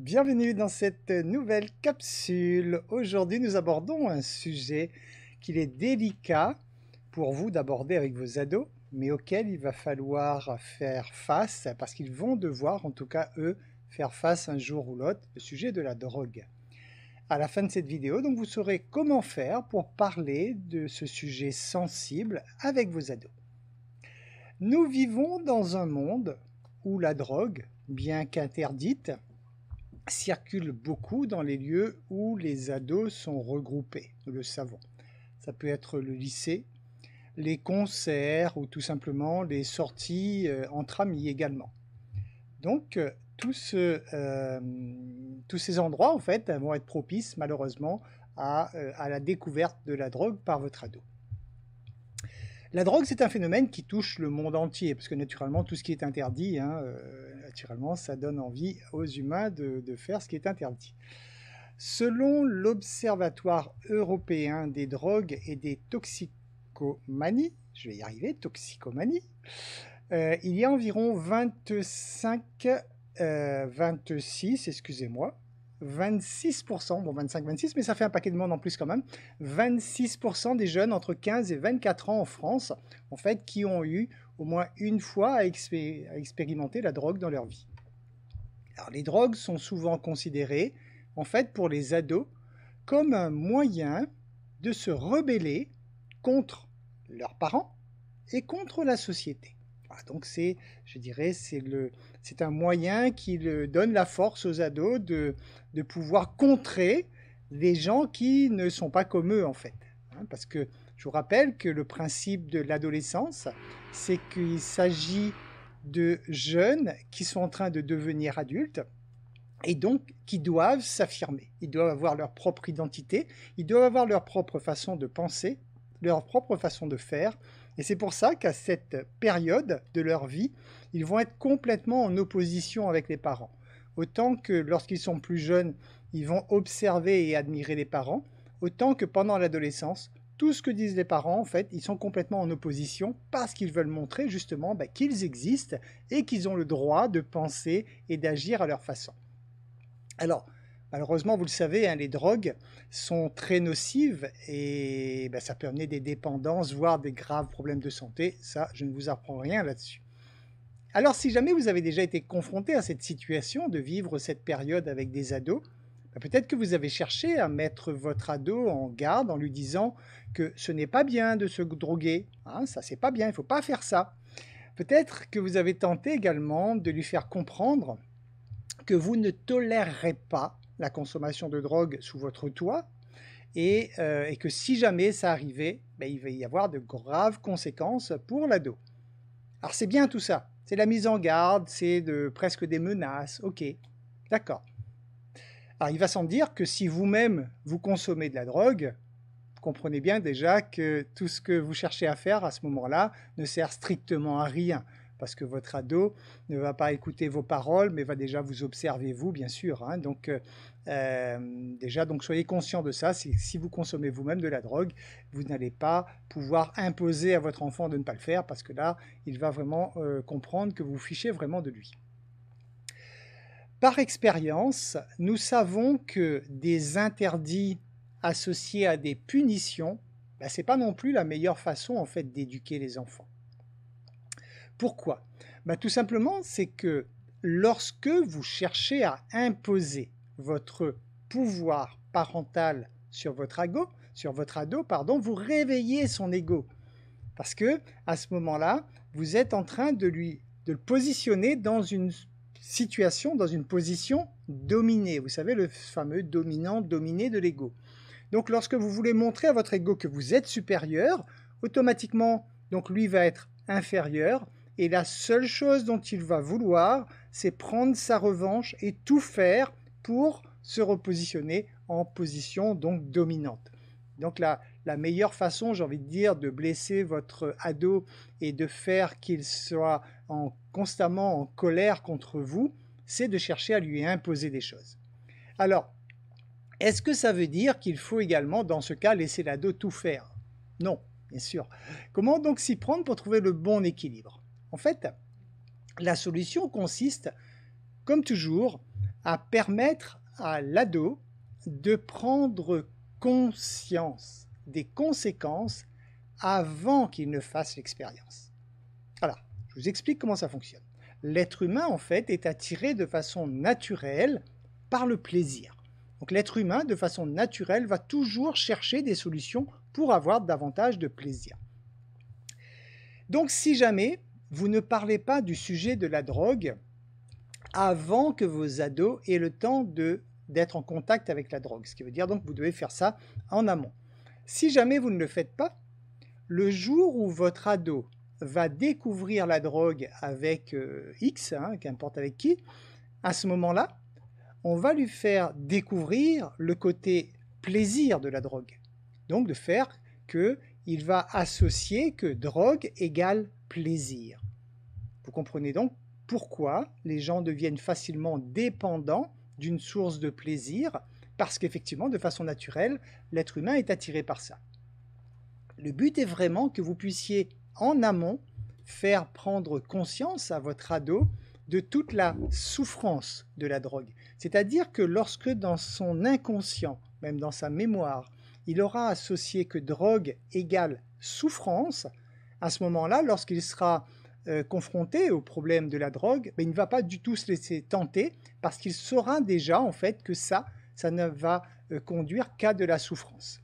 Bienvenue dans cette nouvelle capsule. Aujourd'hui, nous abordons un sujet qu'il est délicat pour vous d'aborder avec vos ados, mais auquel il va falloir faire face parce qu'ils vont devoir, en tout cas eux, faire face un jour ou l'autre, le sujet de la drogue. À la fin de cette vidéo, donc, vous saurez comment faire pour parler de ce sujet sensible avec vos ados. Nous vivons dans un monde où la drogue, bien qu'interdite, circule beaucoup dans les lieux où les ados sont regroupés, nous le savons. Ça peut être le lycée, les concerts ou tout simplement les sorties entre amis également. Donc tous ces endroits en fait vont être propices malheureusement à la découverte de la drogue par votre ado. La drogue, c'est un phénomène qui touche le monde entier, parce que naturellement, tout ce qui est interdit, naturellement, ça donne envie aux humains de faire ce qui est interdit. Selon l'Observatoire européen des drogues et des toxicomanies, je vais y arriver, toxicomanie, il y a environ 26, excusez-moi, 26%, bon 25-26, mais ça fait un paquet de monde en plus quand même, 26% des jeunes entre 15 et 24 ans en France, en fait, qui ont eu au moins une fois à expérimenter la drogue dans leur vie. Alors les drogues sont souvent considérées, en fait, pour les ados, comme un moyen de se rebeller contre leurs parents et contre la société. Voilà, donc c'est, je dirais, c'est un moyen qui donne la force aux ados de pouvoir contrer les gens qui ne sont pas comme eux en fait. Parce que je vous rappelle que le principe de l'adolescence, c'est qu'il s'agit de jeunes qui sont en train de devenir adultes et donc qui doivent s'affirmer. Ils doivent avoir leur propre identité, ils doivent avoir leur propre façon de penser, leur propre façon de faire. Et c'est pour ça qu'à cette période de leur vie, ils vont être complètement en opposition avec les parents. Autant que lorsqu'ils sont plus jeunes, ils vont observer et admirer les parents, autant que pendant l'adolescence, tout ce que disent les parents, en fait, ils sont complètement en opposition parce qu'ils veulent montrer justement qu'ils existent et qu'ils ont le droit de penser et d'agir à leur façon. Alors, malheureusement, vous le savez, les drogues sont très nocives et ça peut amener des dépendances, voire des graves problèmes de santé. Ça, je ne vous apprends rien là-dessus. Alors, si jamais vous avez déjà été confronté à cette situation de vivre cette période avec des ados, peut-être que vous avez cherché à mettre votre ado en garde en lui disant que ce n'est pas bien de se droguer. Ça, c'est pas bien, il ne faut pas faire ça. Peut-être que vous avez tenté également de lui faire comprendre que vous ne tolérerez pas la consommation de drogue sous votre toit et que si jamais ça arrivait, il va y avoir de graves conséquences pour l'ado. Alors c'est bien tout ça, c'est la mise en garde, c'est presque des menaces, ok, d'accord. Alors il va sans dire que si vous-même vous consommez de la drogue, vous comprenez bien déjà que tout ce que vous cherchez à faire à ce moment-là ne sert strictement à rien. Parce que votre ado ne va pas écouter vos paroles, mais va déjà vous observer vous, bien sûr. Donc, déjà, donc soyez conscient de ça. Si vous consommez vous-même de la drogue, vous n'allez pas pouvoir imposer à votre enfant de ne pas le faire, parce que là, il va vraiment comprendre que vous fichez vraiment de lui. Par expérience, nous savons que des interdits associés à des punitions, ce n'est pas non plus la meilleure façon en fait d'éduquer les enfants. Pourquoi? Tout simplement, c'est que lorsque vous cherchez à imposer votre pouvoir parental sur votre ado, vous réveillez son ego. Parce que à ce moment-là, vous êtes en train de le positionner dans une situation, dans une position dominée. Vous savez, le fameux dominant-dominé de l'ego. Donc, lorsque vous voulez montrer à votre ego que vous êtes supérieur, automatiquement, donc lui va être inférieur. Et la seule chose dont il va vouloir, c'est prendre sa revanche et tout faire pour se repositionner en position donc dominante. Donc la meilleure façon, j'ai envie de dire, de blesser votre ado et de faire qu'il soit constamment en colère contre vous, c'est de chercher à lui imposer des choses. Alors, est-ce que ça veut dire qu'il faut également, dans ce cas, laisser l'ado tout faire? Non, bien sûr. Comment donc s'y prendre pour trouver le bon équilibre? En fait, la solution consiste, comme toujours, à permettre à l'ado de prendre conscience des conséquences avant qu'il ne fasse l'expérience. Alors, je vous explique comment ça fonctionne. L'être humain, en fait, est attiré de façon naturelle par le plaisir. Donc l'être humain, de façon naturelle, va toujours chercher des solutions pour avoir davantage de plaisir. Donc si jamais vous ne parlez pas du sujet de la drogue avant que vos ados aient le temps d'être en contact avec la drogue, ce qui veut dire donc que vous devez faire ça en amont. Si jamais vous ne le faites pas, le jour où votre ado va découvrir la drogue avec X, qu'importe avec qui, à ce moment-là, on va lui faire découvrir le côté plaisir de la drogue. Donc de faire qu'il va associer que drogue égale plaisir. Vous comprenez donc pourquoi les gens deviennent facilement dépendants d'une source de plaisir, parce qu'effectivement, de façon naturelle, l'être humain est attiré par ça. Le but est vraiment que vous puissiez, en amont, faire prendre conscience à votre ado de toute la souffrance de la drogue. C'est-à-dire que lorsque dans son inconscient, même dans sa mémoire, il aura associé que drogue égale souffrance, à ce moment-là, lorsqu'il sera confronté au problème de la drogue, il ne va pas du tout se laisser tenter parce qu'il saura déjà en fait que ça ne va conduire qu'à de la souffrance.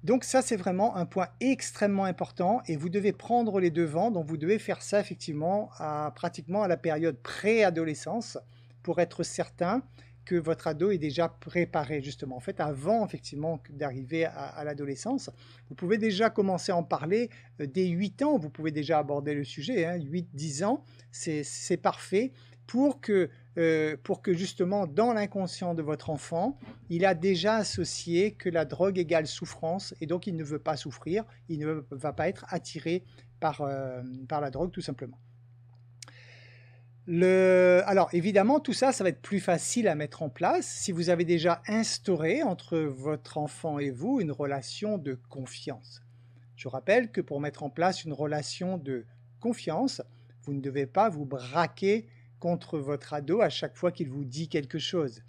Donc ça, c'est vraiment un point extrêmement important et vous devez prendre les devants. Donc vous devez faire ça effectivement pratiquement à la période pré-adolescence pour être certain que votre ado est déjà préparé justement. En fait, avant effectivement d'arriver à l'adolescence, vous pouvez déjà commencer à en parler dès 8 ans. Vous pouvez déjà aborder le sujet, 8-10 ans, c'est parfait pour que justement dans l'inconscient de votre enfant, il a déjà associé que la drogue égale souffrance et donc il ne veut pas souffrir, il ne va pas être attiré par la drogue tout simplement. Alors évidemment tout ça, ça va être plus facile à mettre en place si vous avez déjà instauré entre votre enfant et vous une relation de confiance. Je rappelle que pour mettre en place une relation de confiance, vous ne devez pas vous braquer contre votre ado à chaque fois qu'il vous dit quelque chose.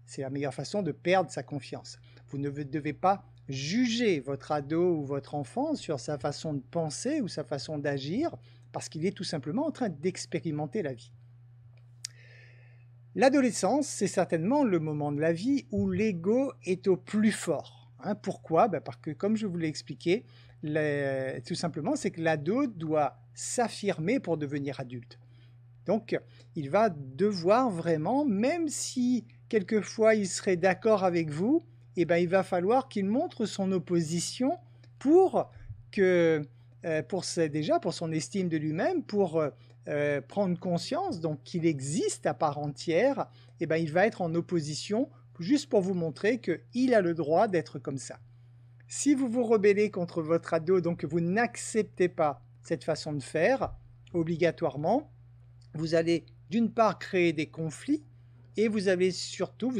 C'est la meilleure façon de perdre sa confiance. Vous ne devez pas juger votre ado ou votre enfant sur sa façon de penser ou sa façon d'agir parce qu'il est tout simplement en train d'expérimenter la vie. L'adolescence, c'est certainement le moment de la vie où l'ego est au plus fort. Pourquoi? Parce que, comme je vous l'ai expliqué, tout simplement, c'est que l'ado doit s'affirmer pour devenir adulte. Donc, il va devoir vraiment, même si quelquefois il serait d'accord avec vous, il va falloir qu'il montre son opposition pour son estime de lui-même, pour prendre conscience donc qu'il existe à part entière, il va être en opposition juste pour vous montrer qu'il a le droit d'être comme ça. Si vous vous rebellez contre votre ado, donc vous n'acceptez pas cette façon de faire, obligatoirement, vous allez d'une part créer des conflits et vous allez surtout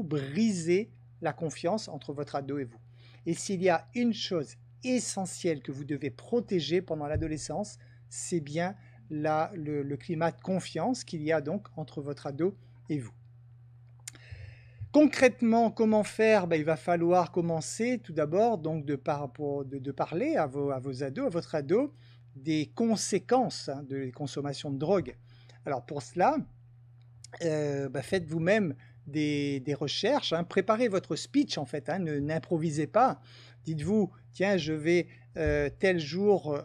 briser la confiance entre votre ado et vous. Et s'il y a une chose essentielle que vous devez protéger pendant l'adolescence, c'est bien le climat de confiance qu'il y a donc entre votre ado et vous. Concrètement, comment faire? Il va falloir commencer tout d'abord donc de parler à vos ados, à votre ado, des conséquences de la consommation de drogue. Alors pour cela, faites vous-même des recherches, préparez votre speech en fait, n'improvisez pas. Dites-vous, tiens, je vais tel jour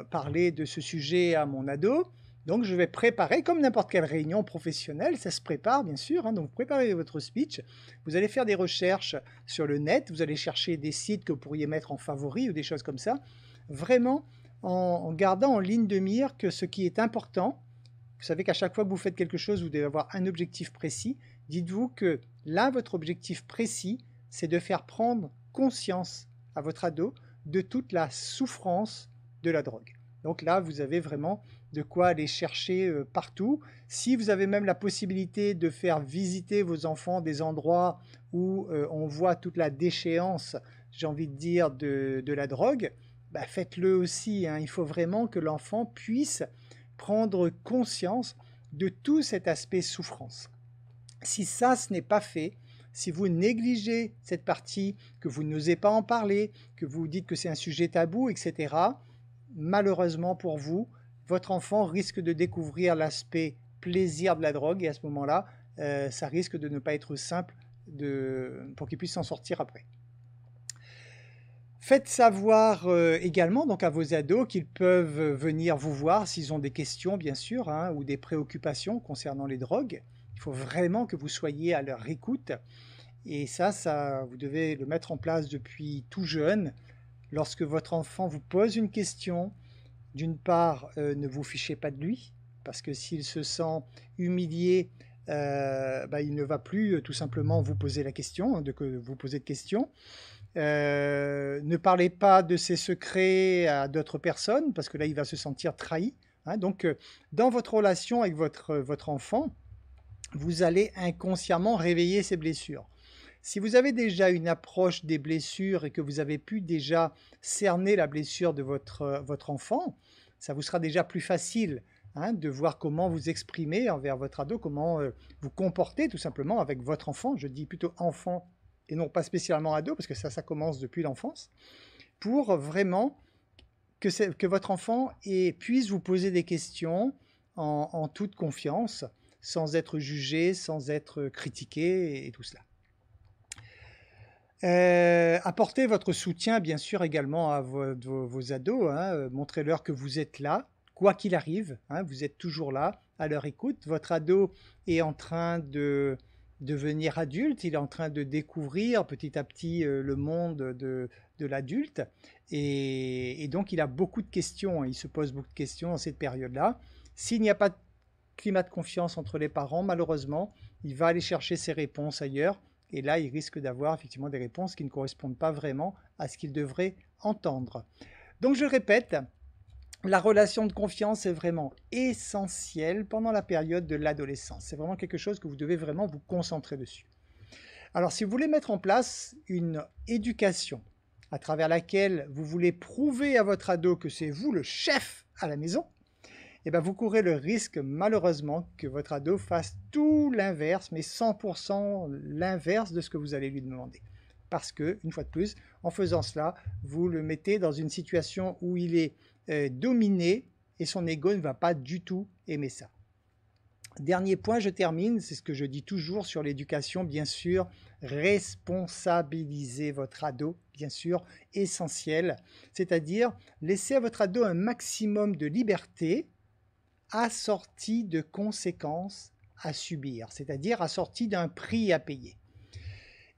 parler de ce sujet à mon ado, donc je vais préparer, comme n'importe quelle réunion professionnelle, ça se prépare bien sûr, donc préparez votre speech, vous allez faire des recherches sur le net, vous allez chercher des sites que vous pourriez mettre en favori ou des choses comme ça, vraiment en gardant en ligne de mire que ce qui est important. Vous savez qu'à chaque fois que vous faites quelque chose, vous devez avoir un objectif précis. Dites-vous que là, votre objectif précis, c'est de faire prendre conscience à votre ado de toute la souffrance de la drogue. Donc là, vous avez vraiment de quoi aller chercher partout. Si vous avez même la possibilité de faire visiter vos enfants des endroits où on voit toute la déchéance, j'ai envie de dire, de la drogue, faites-le aussi. Il faut vraiment que l'enfant puisse prendre conscience de tout cet aspect souffrance. Si ça, ce n'est pas fait, si vous négligez cette partie, que vous n'osez pas en parler, que vous dites que c'est un sujet tabou, etc., malheureusement pour vous, votre enfant risque de découvrir l'aspect plaisir de la drogue et à ce moment-là, ça risque de ne pas être simple pour qu'il puisse s'en sortir après. Faites savoir également donc à vos ados qu'ils peuvent venir vous voir s'ils ont des questions, bien sûr, hein, ou des préoccupations concernant les drogues. Il faut vraiment que vous soyez à leur écoute. Et ça, vous devez le mettre en place depuis tout jeune. Lorsque votre enfant vous pose une question, d'une part, ne vous fichez pas de lui, parce que s'il se sent humilié, il ne va plus tout simplement vous poser la question, vous poser de questions. Ne parlez pas de ses secrets à d'autres personnes, parce que là, il va se sentir trahi. Hein. Donc, dans votre relation avec votre enfant, vous allez inconsciemment réveiller ses blessures. Si vous avez déjà une approche des blessures et que vous avez pu déjà cerner la blessure de votre enfant, ça vous sera déjà plus facile de voir comment vous exprimer envers votre ado, comment vous comporter tout simplement avec votre enfant. Je dis plutôt enfant et non pas spécialement ado, parce que ça commence depuis l'enfance, pour vraiment que votre enfant puisse vous poser des questions en toute confiance, sans être jugé, sans être critiqué et tout cela. Apportez votre soutien, bien sûr, également à vos ados. Hein, montrez-leur que vous êtes là, quoi qu'il arrive. Hein, vous êtes toujours là, à leur écoute. Votre ado est en train de devenir adulte. Il est en train de découvrir petit à petit le monde de l'adulte. Et donc, il a beaucoup de questions. Il se pose beaucoup de questions dans cette période-là. S'il n'y a pas de climat de confiance entre les parents, malheureusement, il va aller chercher ses réponses ailleurs. Et là, il risque d'avoir effectivement des réponses qui ne correspondent pas vraiment à ce qu'il devrait entendre. Donc, je répète, la relation de confiance est vraiment essentielle pendant la période de l'adolescence. C'est vraiment quelque chose que vous devez vraiment vous concentrer dessus. Alors, si vous voulez mettre en place une éducation à travers laquelle vous voulez prouver à votre ado que c'est vous le chef à la maison, eh bien, vous courez le risque, malheureusement, que votre ado fasse tout l'inverse, mais 100% l'inverse de ce que vous allez lui demander. Parce que, une fois de plus, en faisant cela, vous le mettez dans une situation où il est dominé et son ego ne va pas du tout aimer ça. Dernier point, je termine, c'est ce que je dis toujours sur l'éducation, bien sûr, responsabilisez votre ado, bien sûr, essentiel, c'est-à-dire laissez à votre ado un maximum de liberté, assorti de conséquences à subir, c'est-à-dire assorti d'un prix à payer.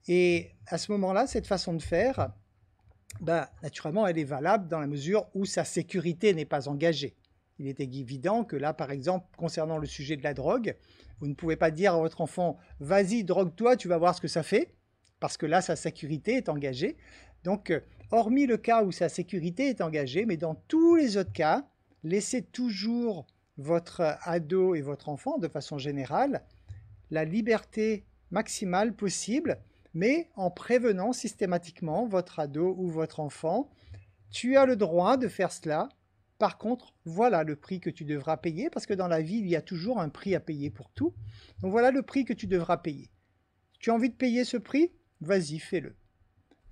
Et à ce moment-là, cette façon de faire, naturellement, elle est valable dans la mesure où sa sécurité n'est pas engagée. Il est évident que là, par exemple, concernant le sujet de la drogue, vous ne pouvez pas dire à votre enfant « vas-y, drogue-toi, tu vas voir ce que ça fait », parce que là, sa sécurité est engagée. Donc, hormis le cas où sa sécurité est engagée, mais dans tous les autres cas, laissez toujours votre ado et votre enfant, de façon générale, la liberté maximale possible, mais en prévenant systématiquement votre ado ou votre enfant. Tu as le droit de faire cela. Par contre, voilà le prix que tu devras payer, parce que dans la vie, il y a toujours un prix à payer pour tout. Donc voilà le prix que tu devras payer. Tu as envie de payer ce prix? Vas-y, fais-le.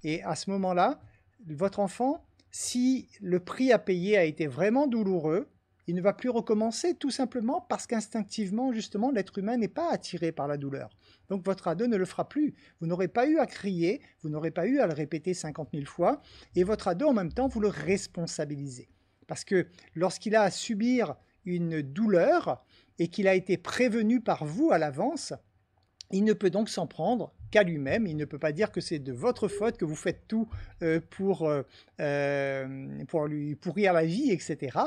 Et à ce moment-là, votre enfant, si le prix à payer a été vraiment douloureux, il ne va plus recommencer tout simplement parce qu'instinctivement, justement, l'être humain n'est pas attiré par la douleur. Donc votre ado ne le fera plus. Vous n'aurez pas eu à crier, vous n'aurez pas eu à le répéter 50 000 fois, et votre ado, en même temps, vous le responsabilisez. Parce que lorsqu'il a à subir une douleur et qu'il a été prévenu par vous à l'avance, il ne peut donc s'en prendre qu'à lui-même. Il ne peut pas dire que c'est de votre faute, que vous faites tout pour lui pourrir la vie, etc.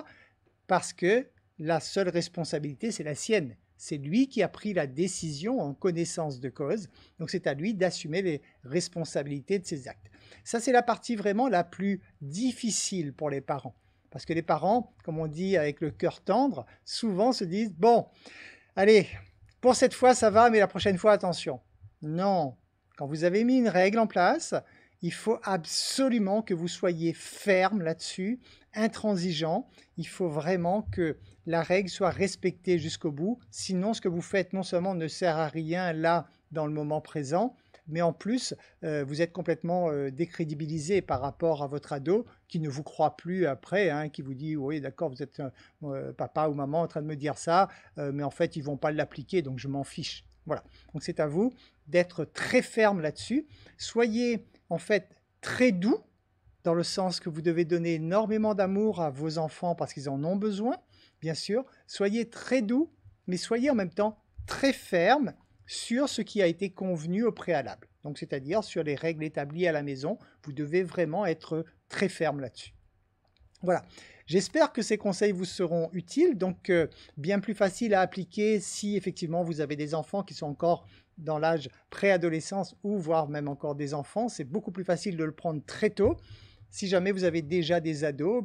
Parce que la seule responsabilité, c'est la sienne. C'est lui qui a pris la décision en connaissance de cause. Donc c'est à lui d'assumer les responsabilités de ses actes. Ça, c'est la partie vraiment la plus difficile pour les parents. Parce que les parents, comme on dit avec le cœur tendre, souvent se disent « Bon, allez, pour cette fois, ça va, mais la prochaine fois, attention. » Non, quand vous avez mis une règle en place, il faut absolument que vous soyez ferme là-dessus, intransigeant. Il faut vraiment que la règle soit respectée jusqu'au bout. Sinon, ce que vous faites non seulement ne sert à rien là, dans le moment présent, mais en plus, vous êtes complètement décrédibilisé par rapport à votre ado qui ne vous croit plus après, hein, qui vous dit oui d'accord, vous êtes papa ou maman en train de me dire ça, mais en fait ils ne vont pas l'appliquer, donc je m'en fiche. Voilà, donc c'est à vous d'être très ferme là-dessus. Soyez en fait très doux, dans le sens que vous devez donner énormément d'amour à vos enfants parce qu'ils en ont besoin, bien sûr. Soyez très doux, mais soyez en même temps très ferme sur ce qui a été convenu au préalable. Donc, c'est-à-dire sur les règles établies à la maison, vous devez vraiment être très ferme là-dessus. Voilà, j'espère que ces conseils vous seront utiles, donc bien plus facile à appliquer si effectivement vous avez des enfants qui sont encore dans l'âge préadolescence ou voire même encore des enfants. C'est beaucoup plus facile de le prendre très tôt. Si jamais vous avez déjà des ados,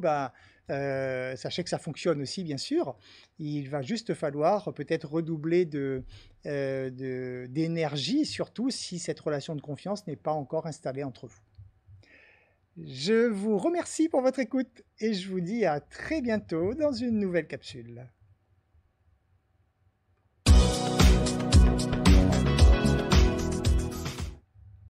sachez que ça fonctionne aussi, bien sûr. Il va juste falloir peut-être redoubler d'énergie, surtout si cette relation de confiance n'est pas encore installée entre vous. Je vous remercie pour votre écoute et je vous dis à très bientôt dans une nouvelle capsule.